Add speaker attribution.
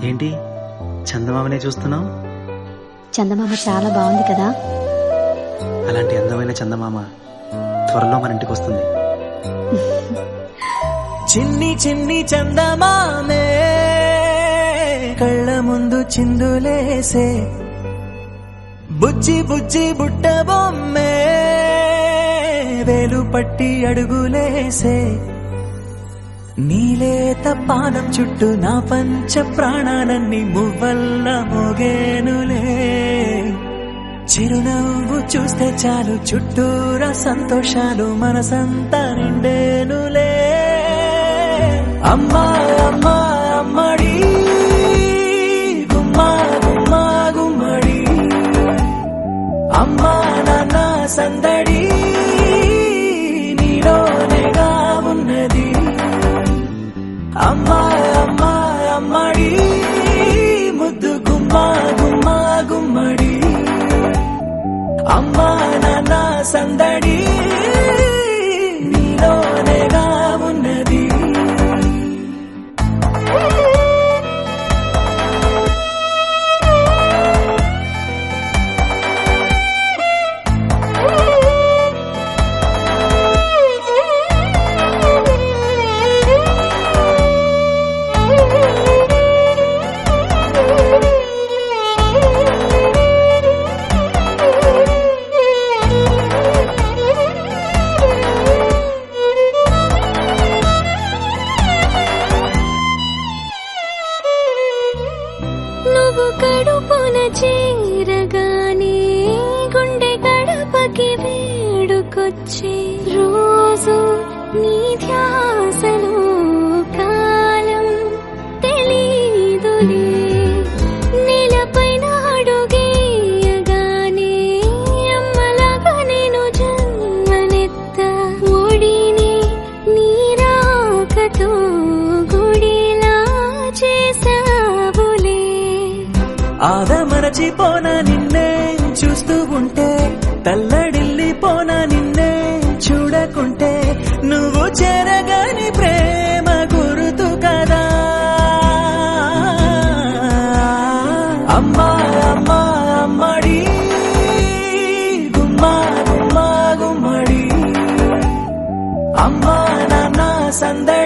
Speaker 1: ఏంటి చందమామనే చూస్తున్నావు?
Speaker 2: చందమామ చాలా బాగుంది కదా.
Speaker 1: అలాంటి అందమైన చందమామ త్వరలో మన ఇంటికి వస్తుంది.
Speaker 3: చిన్ని చిన్ని చందమామే కళ్ళ ముందు చిందులేసే, బుజ్జి బుజ్జి బుట్ట బొమ్మే వేలు పట్టి అడుగులేసే, నీలేత పానం చుట్టూ నా పంచ ప్రాణాలన్నీ మువ్వల్ల మోగేనులే, చిరునవ్వు చూస్తే చాలు చుట్టూరా సంతోషాలు మనసంతా నిండేనులే. అమ్మా అమ్మా అమ్మడి గుమ్మా గుమ్మా గుమ్మడి, అమ్మా నాన్న సందడి నీలోనేగా ఉన్నది. అమ్మా అమ్మా అమ్మడి ముద్దు గుమ్మా గుమ్మా గుమ్మడి, అమ్మా నాన్న సందడి నీలోనేగా ఉన్నది.
Speaker 4: నువ్వు కడుపున చేరగానే గుండె గడపకి వేడుకొచ్చే, రోజు నీ ధ్యాసలో కాలం తెలీదులే, నేలపైన అడుగేయగానే అమ్మలాగా నేను జన్మనెత్త, ఒడిని నీ రాకతో గుడిలా చేసావులే.
Speaker 3: ఆదమరచిపోనా నిన్నే చూస్తూ ఉంటే, తల్లడిల్లిపోనా నిన్నే చూడకుంటే, నువ్వు చేరగాని ప్రేమ గురుతు కదా. అమ్మా అమ్మా అమ్మడి గుమ్మా గుమ్మా గుమ్మడి, అమ్మా నాన్న సందడి